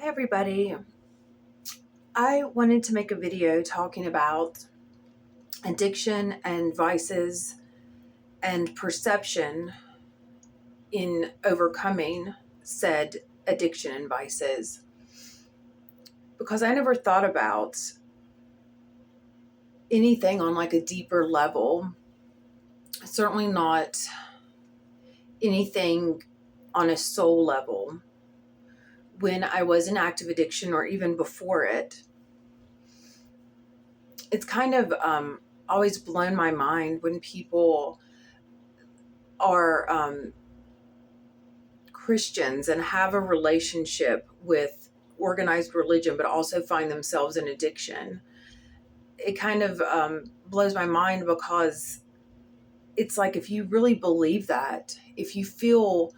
Everybody. I wanted to make a video talking about addiction and vices and perception in overcoming said addiction and vices, because I never thought about anything on like a deeper level, certainly not anything on a soul level when I was in active addiction or even before it. It's kind of always blown my mind when people are Christians and have a relationship with organized religion, but also find themselves in addiction. It kind of blows my mind, because it's like, if you really believe that, if you feel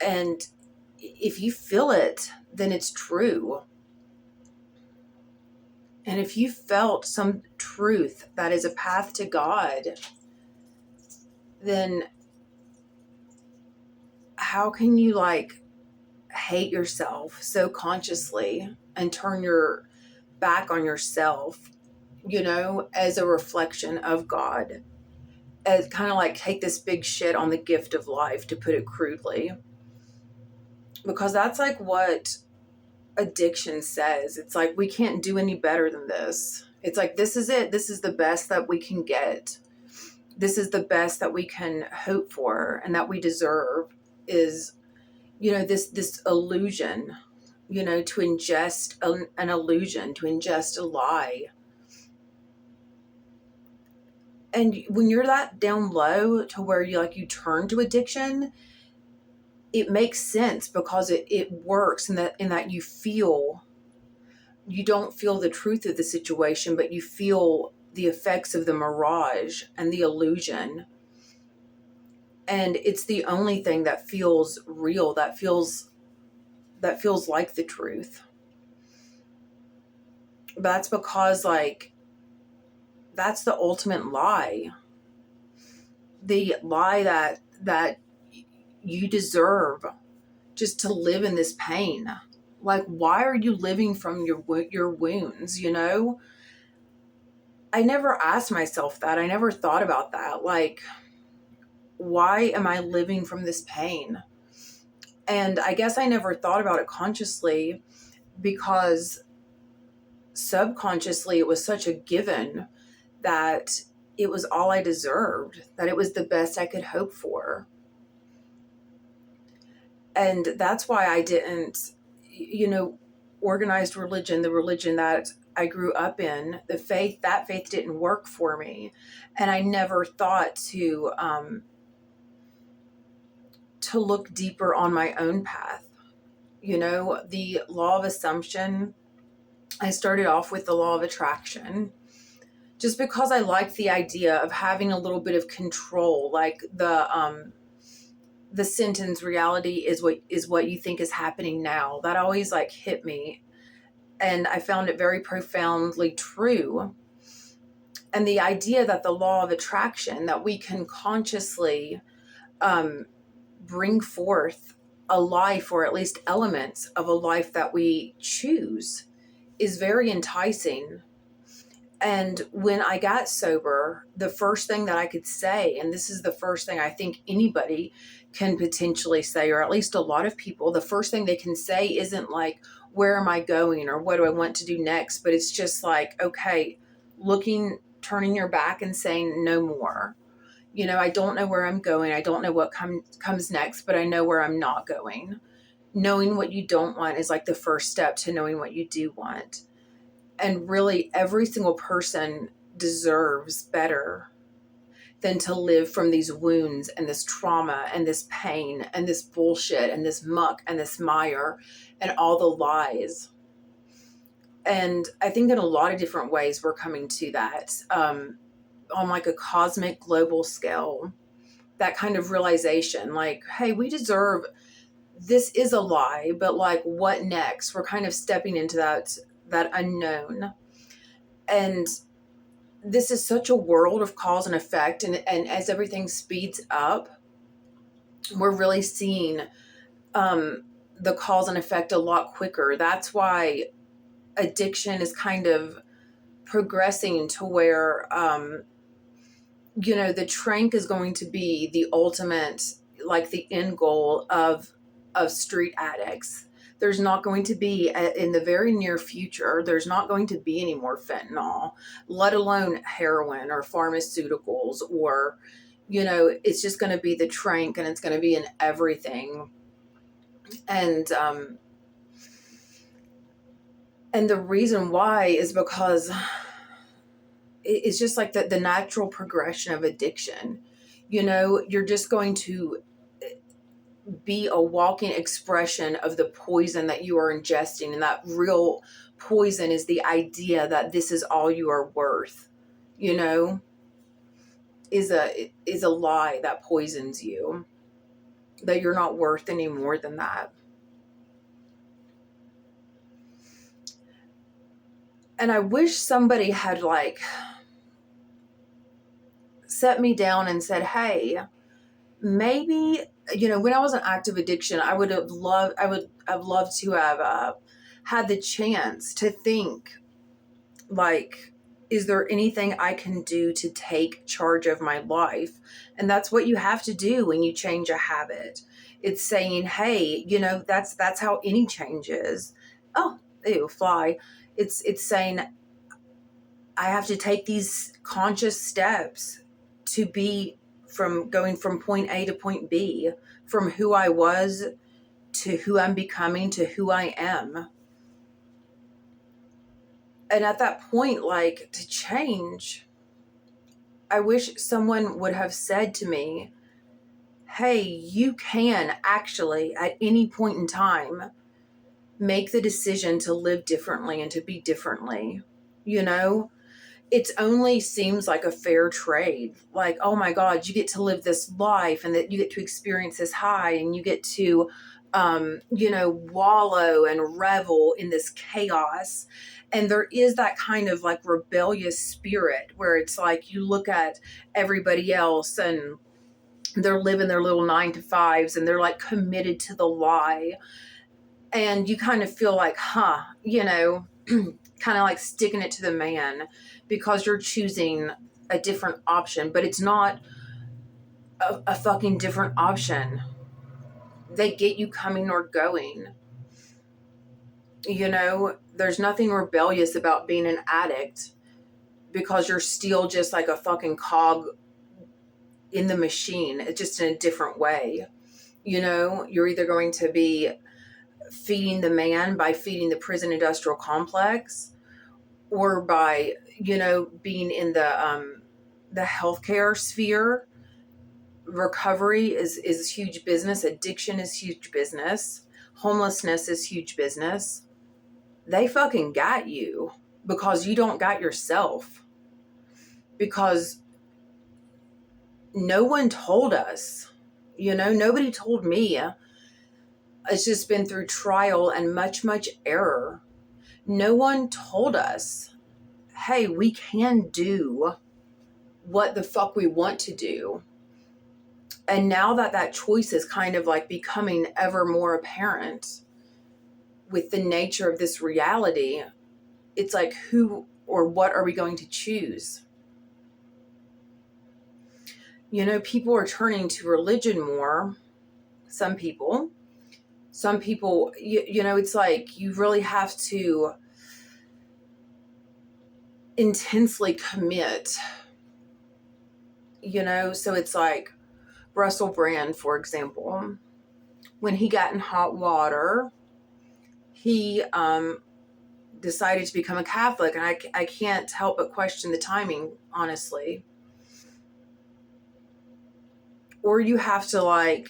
it, then it's true. And if you felt some truth that is a path to God, then how can you hate yourself so consciously and turn your back on yourself, as a reflection of God, as kind of like take this big shit on the gift of life, to put it crudely, because that's like what addiction says. It's like, we can't do any better than this. It's like, this is it. This is the best that we can get. This is the best that we can hope for and that we deserve, is, this illusion, to ingest an illusion, to ingest a lie. And when you're that down low to where you turn to addiction, it makes sense, because it works in that you don't feel the truth of the situation, but you feel the effects of the mirage and the illusion. And it's the only thing that feels real, that feels like the truth. But that's because that's the ultimate lie. The lie that you deserve just to live in this pain. Like, why are you living from your wounds? I never asked myself that. I never thought about that. Like, why am I living from this pain? And I guess I never thought about it consciously, because subconsciously it was such a given that it was all I deserved, that it was the best I could hope for. And that's why I didn't, organized religion, the religion that I grew up in, that faith didn't work for me. And I never thought to look deeper on my own path. The law of assumption, I started off with the law of attraction, just because I liked the idea of having a little bit of control, like the sentence, reality is what you think is happening now. That always hit me, and I found it very profoundly true. And the idea that the law of attraction, that we can consciously bring forth a life, or at least elements of a life that we choose, is very enticing. And when I got sober, the first thing that I could say, and this is the first thing I think anybody can potentially say, or at least a lot of people, the first thing they can say isn't like, where am I going, or what do I want to do next? But it's just like, okay, turning your back and saying no more. I don't know where I'm going. I don't know what comes next, but I know where I'm not going. Knowing what you don't want is like the first step to knowing what you do want. And really, every single person deserves better than to live from these wounds and this trauma and this pain and this bullshit and this muck and this mire and all the lies. And I think in a lot of different ways we're coming to that on like a cosmic global scale, that kind of realization, like, hey, we deserve, this is a lie, but like, what next? We're kind of stepping into that unknown. And this is such a world of cause and effect. And as everything speeds up, we're really seeing the cause and effect a lot quicker. That's why addiction is kind of progressing to where, the trank is going to be the ultimate, like the end goal of street addicts. There's not going to be, in the very near future, there's not going to be any more fentanyl, let alone heroin or pharmaceuticals, or, it's just going to be the trank, and it's going to be in everything. And the reason why is because it's just like the natural progression of addiction. You're just going to be a walking expression of the poison that you are ingesting. And that real poison is the idea that this is all you are worth, is a lie that poisons you, that you're not worth any more than that. And I wish somebody had set me down and said, hey, maybe, when I was in active addiction, I would have loved to have had the chance to think, is there anything I can do to take charge of my life? And that's what you have to do when you change a habit. It's saying, hey, that's how any change is. Oh, ew, fly. It's saying, I have to take these conscious steps to be going from point A to point B, from who I was to who I'm becoming to who I am. And at that point, to change, I wish someone would have said to me, hey, you can actually, at any point in time, make the decision to live differently and to be differently. It only seems like a fair trade. Like, oh my God, you get to live this life, and that you get to experience this high, and you get to, wallow and revel in this chaos. And there is that kind of rebellious spirit where it's like you look at everybody else and they're living their little 9-to-5s and they're committed to the lie. And you kind of feel like, kind of sticking it to the man because you're choosing a different option, but it's not a fucking different option. They get you coming or going. There's nothing rebellious about being an addict because you're still just like a fucking cog in the machine. It's just in a different way. You're either going to be feeding the man by feeding the prison industrial complex, or by, being in the healthcare sphere. Recovery is huge business. Addiction is huge business. Homelessness is huge business. They fucking got you because you don't got yourself. Because no one told us, nobody told me. It's just been through trial and much, much error. No one told us, hey, we can do what the fuck we want to do. And now that choice is kind of becoming ever more apparent with the nature of this reality, it's who or what are we going to choose? People are turning to religion more. Some people, it's you really have to intensely commit, so it's Russell Brand, for example, when he got in hot water, he decided to become a Catholic. And I can't help but question the timing, honestly. Or you have to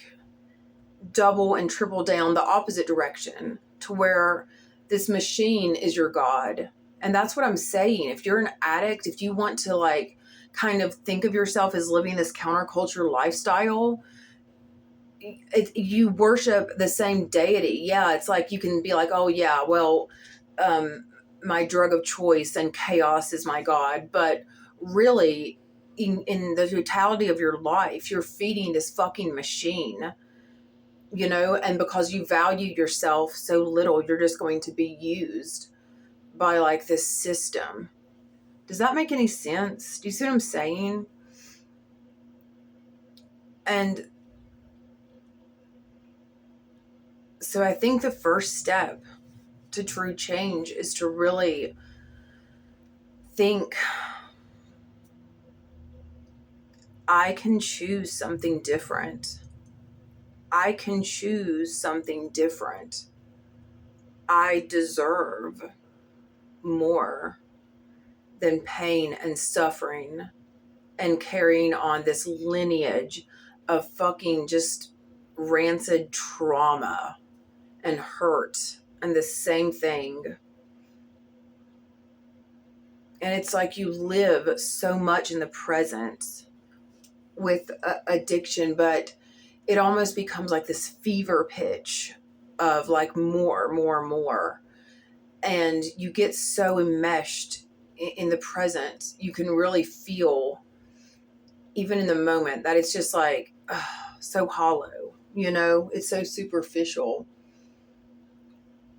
double and triple down the opposite direction to where this machine is your God. And that's what I'm saying. If you're an addict, if you want to kind of think of yourself as living this counterculture lifestyle, you worship the same deity. Yeah, it's you can be oh yeah, well, my drug of choice and chaos is my God. But really, in the totality of your life, you're feeding this fucking machine. and because you value yourself so little, you're just going to be used by like this system. Does that make any sense? Do you see what I'm saying? And so I think the first step to true change is to really think, I can choose something different. I can choose something different. I deserve more than pain and suffering and carrying on this lineage of fucking just rancid trauma and hurt and the same thing. And it's like you live so much in the present with addiction, but it almost becomes like this fever pitch of like more. And you get so enmeshed in the present, you can really feel, even in the moment, that it's just like so hollow, it's so superficial,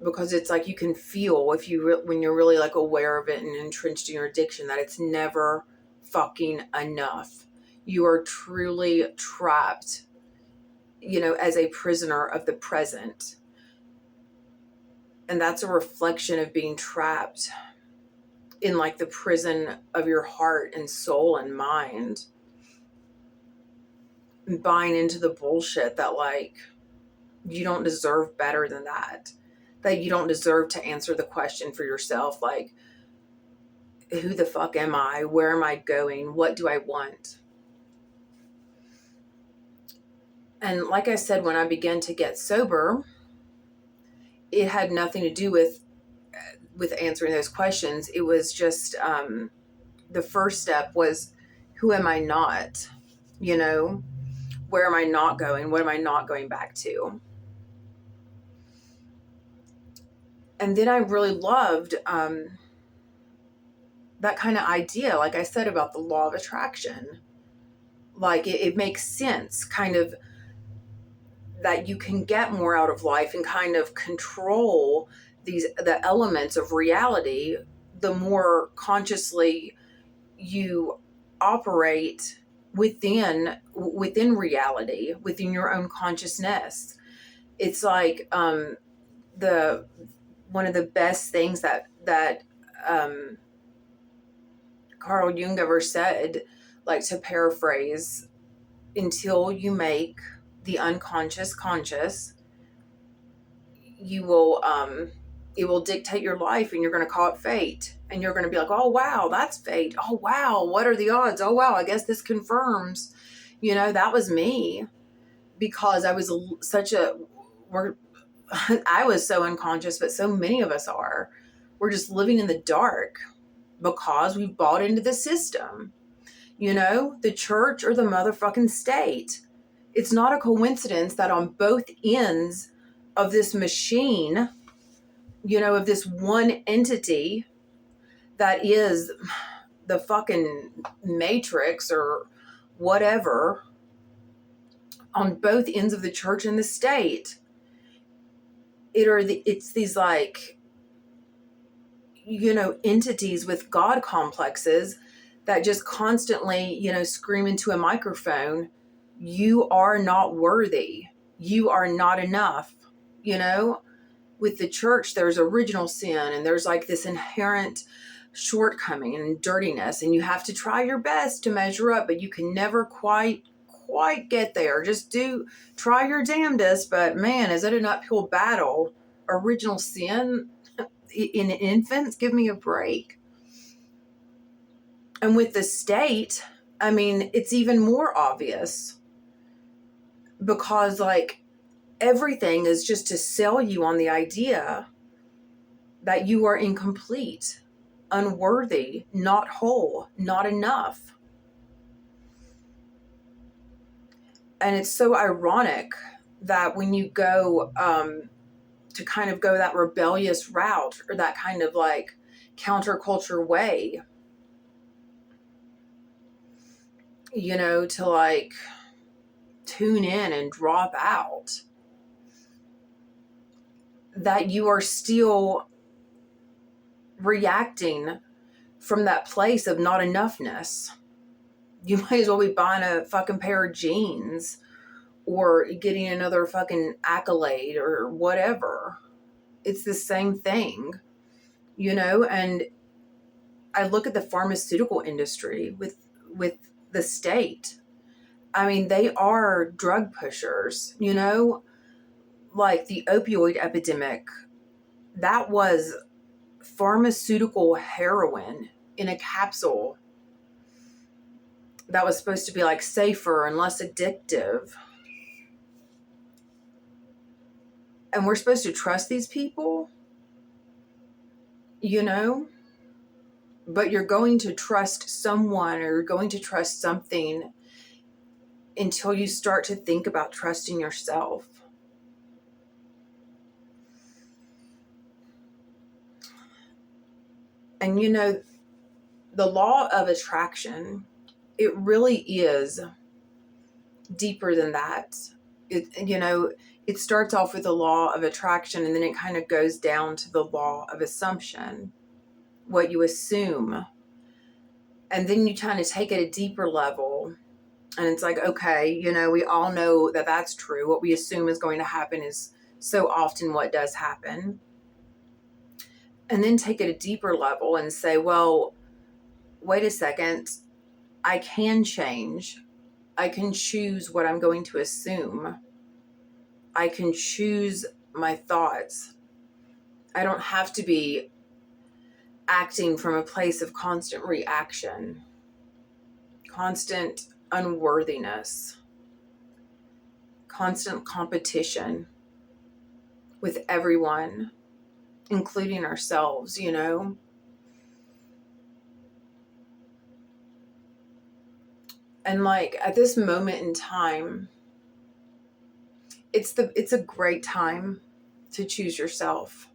because it's like you can feel, if you when you're really like aware of it and entrenched in your addiction, that it's never fucking enough. You are truly trapped, as a prisoner of the present. And that's a reflection of being trapped in like the prison of your heart and soul and mind, and buying into the bullshit that like you don't deserve better than that you don't deserve to answer the question for yourself, like, who the fuck am I? Where am I going? What do I want? And like I said, when I began to get sober, it had nothing to do with answering those questions. It was just the first step was, who am I not? Where am I not going? What am I not going back to? And then I really loved that kind of idea, like I said, about the law of attraction. Like it makes sense, kind of, that you can get more out of life and kind of control the elements of reality the more consciously you operate within reality, within your own consciousness. It's like the one of the best things that Carl Jung ever said, like, to paraphrase, until you make the unconscious conscious, you will it will dictate your life, and you're going to call it fate, and you're going to be like, oh wow, that's fate. Oh wow, what are the odds? Oh wow, I guess this confirms, that was me, because I was I was so unconscious, but so many of us are. We're just living in the dark because we've bought into the system, the church or the motherfucking state. It's not a coincidence that on both ends of this machine, of this one entity that is the fucking matrix or whatever, on both ends of the church and the state, it's these like, entities with God complexes that just constantly, scream into a microphone, you are not worthy. You are not enough. With the church, there's original sin, and there's like this inherent shortcoming and dirtiness, and you have to try your best to measure up, but you can never quite get there. Just try your damnedest, but man, is it an uphill battle. Original sin in infants, give me a break. And with the state, I mean, it's even more obvious, because like everything is just to sell you on the idea that you are incomplete, unworthy, not whole, not enough. And it's so ironic that when you go to kind of go that rebellious route, or that kind of like counterculture way, to like tune in and drop out, that you are still reacting from that place of not enoughness. You might as well be buying a fucking pair of jeans or getting another fucking accolade or whatever. It's the same thing, you know? And I look at the pharmaceutical industry with the state. I mean, they are drug pushers, you know? Like the opioid epidemic, that was pharmaceutical heroin in a capsule that was supposed to be like safer and less addictive. And we're supposed to trust these people, you know? But you're going to trust someone, or you're going to trust something until you start to think about trusting yourself. And you know, the law of attraction, it really is deeper than that. You know, it starts off with the law of attraction, and then it kind of goes down to the law of assumption, what you assume. And then you kind of take it a deeper level, and it's like, okay, you know, we all know that that's true. What we assume is going to happen is so often what does happen. And then take it a deeper level and say, well, wait a second, I can change. I can choose what I'm going to assume. I can choose my thoughts. I don't have to be acting from a place of constant reaction, constant unworthiness, constant competition with everyone, including ourselves, you know? And like at this moment in time, it's a great time to choose yourself.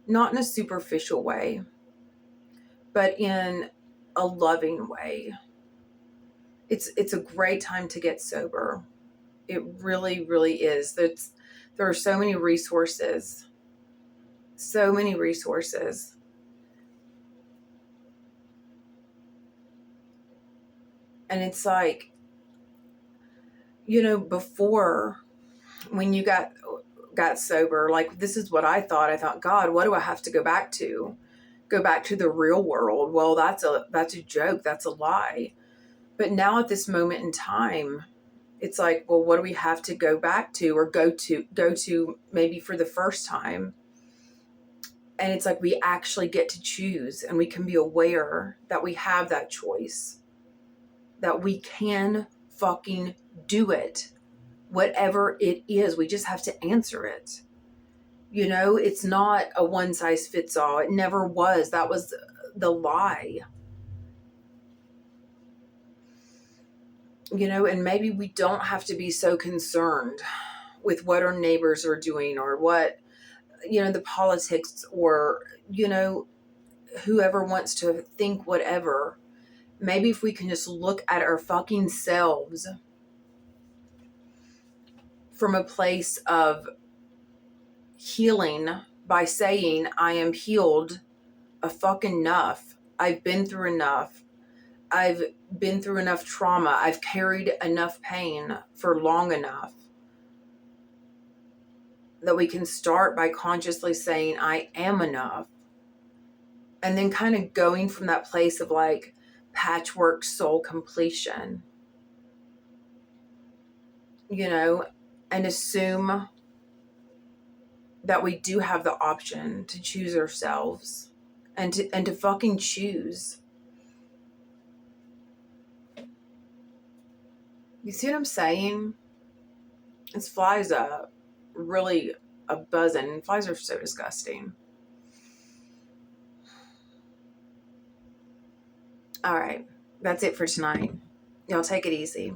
Not in a superficial way, but in a loving way. It's a great time to get sober. It really, really is. There are so many resources. So many resources. And it's like, you know, before, when you got sober, like, this is what I thought. I thought, God, what do I have to go back to? Go back to the real world. Well, that's a joke. That's a lie. But now at this moment in time, it's like, well, what do we have to go back to, or go to maybe for the first time? And it's like, we actually get to choose, and we can be aware that we have that choice, that we can fucking do it. Whatever it is, we just have to answer it. You know, it's not a one size fits all. It never was. That was the lie. You know, and maybe we don't have to be so concerned with what our neighbors are doing, or what, you know, the politics, or, you know, whoever wants to think whatever. Maybe if we can just look at our fucking selves from a place of healing by saying, I am healed a fucking enough. I've been through enough. I've been through enough trauma. I've carried enough pain for long enough, that we can start by consciously saying, I am enough. And then kind of going from that place of like patchwork soul completion, you know, and assume that we do have the option to choose ourselves, and to fucking choose. You see what I'm saying? This flies up really a buzzing. Flies are so disgusting. All right, that's it for tonight. Y'all take it easy.